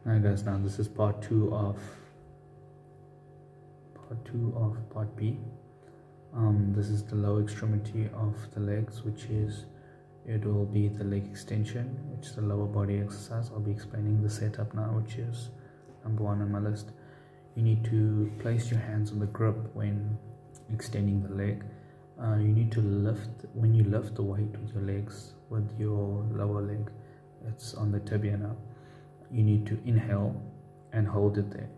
Alright guys, now this is part two of part B. This is the lower extremity of the legs, which is, it will be the leg extension, which is the lower body exercise. I'll be explaining the setup now, which is number one on my list. You need to place your hands on the grip when extending the leg. You need to lift, when you lift the weight with your legs, with your lower leg, it's on the tibia now. You need to inhale and hold it there.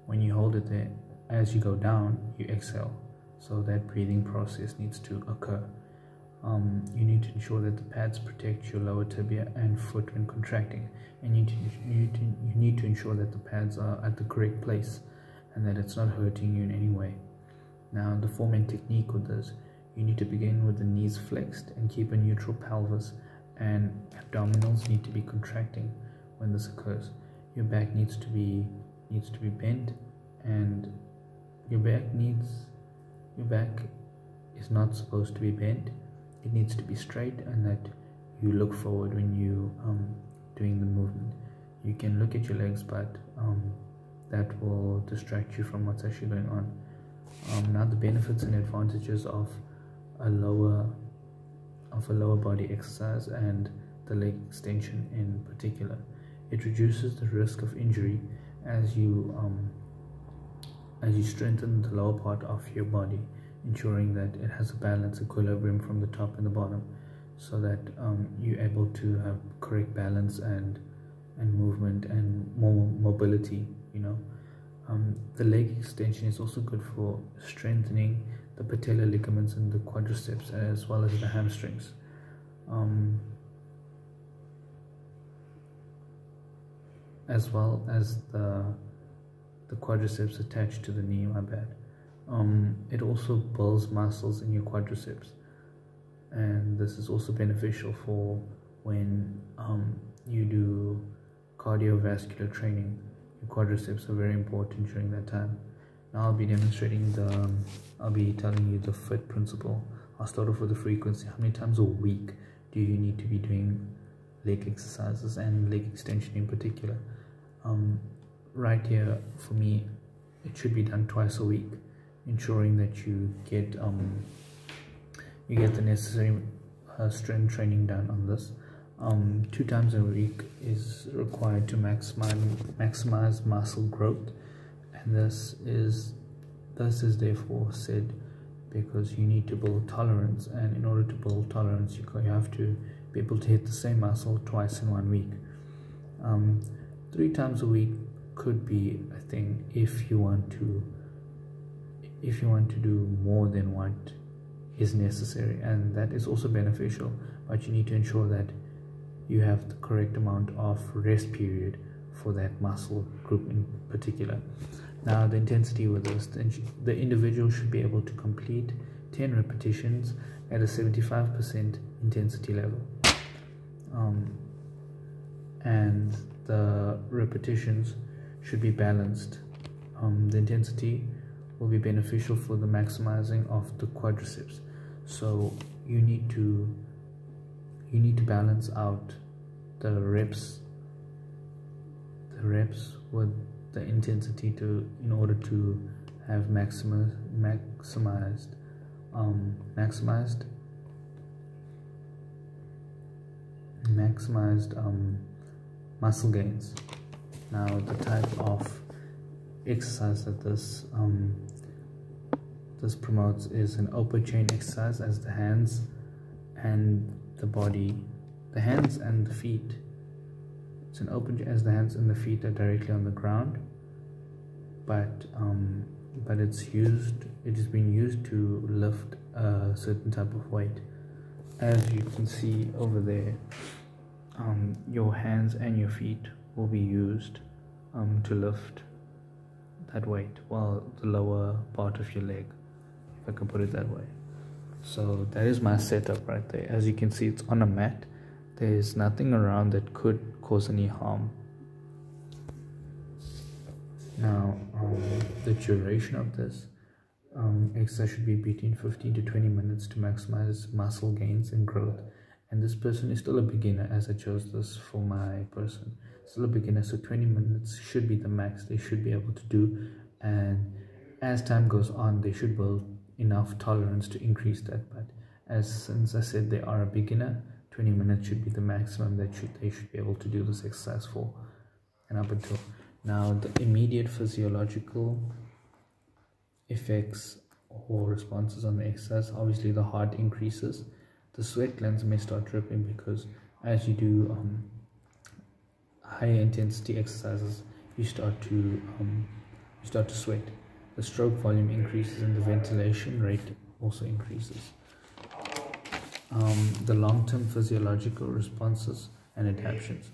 When you hold it there, as you go down, you exhale. So that breathing process needs to occur. You need to ensure that the pads protect your lower tibia and foot when contracting, and you need to ensure that the pads are at the correct place and that it's not hurting you in any way. Now, the form and technique with this, you need to begin with the knees flexed and keep a neutral pelvis, and abdominals need to be contracting when this occurs. Your back needs to be bent, and your back is not supposed to be bent. It needs to be straight, and that you look forward when you doing the movement. You can look at your legs, but that will distract you from what's actually going on. Now, the benefits and advantages of a lower body exercise and the leg extension in particular. It reduces the risk of injury as you strengthen the lower part of your body, ensuring that it has a balanced equilibrium from the top and the bottom, so that you're able to have correct balance and movement and more mobility. The leg extension is also good for strengthening the patellar ligaments and the quadriceps, as well as the hamstrings. As well as the quadriceps attached to the knee, it also builds muscles in your quadriceps, and this is also beneficial for when you do cardiovascular training. Your quadriceps are very important during that time. Now I'll be demonstrating I'll be telling you the FIT principle. I'll start off with the frequency. How many times a week do you need to be doing leg exercises and leg extension in particular? Right here, for me, it should be done twice a week, ensuring that you get the necessary strength training done on this. 2 times a week is required to maximize muscle growth, and this is therefore said because you need to build tolerance, and in order to build tolerance, you have to be able to hit the same muscle twice in 1 week. 3 times a week could be a thing if you want to do more than what is necessary, and that is also beneficial, but you need to ensure that you have the correct amount of rest period for that muscle group in particular. Now, the intensity with this, the individual should be able to complete 10 repetitions at a 75% intensity level, and the repetitions should be balanced. The intensity will be beneficial for the maximizing of the quadriceps, so you need to balance out the reps with the intensity in order to have maximized muscle gains. Now, the type of exercise that this promotes is an open chain exercise, as the hands and the feet. It's an open as the hands and the feet are directly on the ground, but it has been used to lift a certain type of weight. As you can see over there, your hands and your feet will be used to lift that weight, while the lower part of your leg, if I can put it that way. So that is my setup right there. As you can see, it's on a mat. There's nothing around that could cause any harm. Now, the duration of this exercise should be between 15 to 20 minutes to maximize muscle gains and growth, and this person is still a beginner, as I chose this for my person, still a beginner, so 20 minutes should be the max they should be able to do. And as time goes on, they should build enough tolerance to increase that. But since I said they are a beginner, 20 minutes should be the maximum that they should be able to do this exercise for, and up until now. The immediate physiological effects or responses on the exercise: obviously the heart increases, the sweat glands may start dripping, because as you do higher intensity exercises, you start to sweat. The stroke volume increases, and the ventilation rate also increases. The long-term physiological responses and adaptations: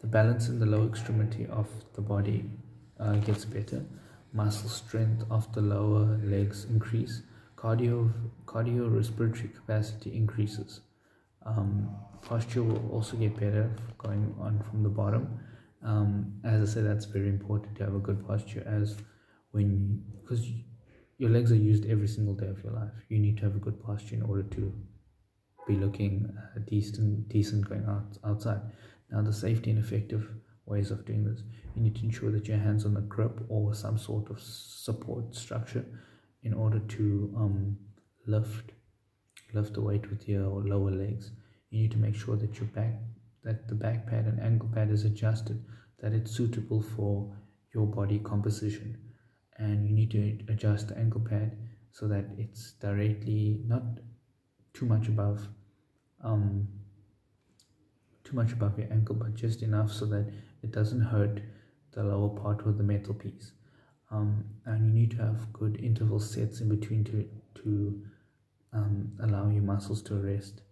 the balance in the lower extremity of the body gets better, muscle strength of the lower legs increase, cardiorespiratory capacity increases, posture will also get better going on from the bottom. As I said, that's very important to have a good posture, because your legs are used every single day of your life. You need to have a good posture in order to be looking decent going outside. Now, the safety and effective ways of doing this: you need to ensure that your hands on the grip or some sort of support structure in order to lift the weight with your lower legs. You need to make sure that the back pad and ankle pad is adjusted, that it's suitable for your body composition. And you need to adjust the ankle pad so that it's directly, not too much above your ankle, but just enough so that it doesn't hurt the lower part with the metal piece. And you need to have good interval sets in between to allow your muscles to rest.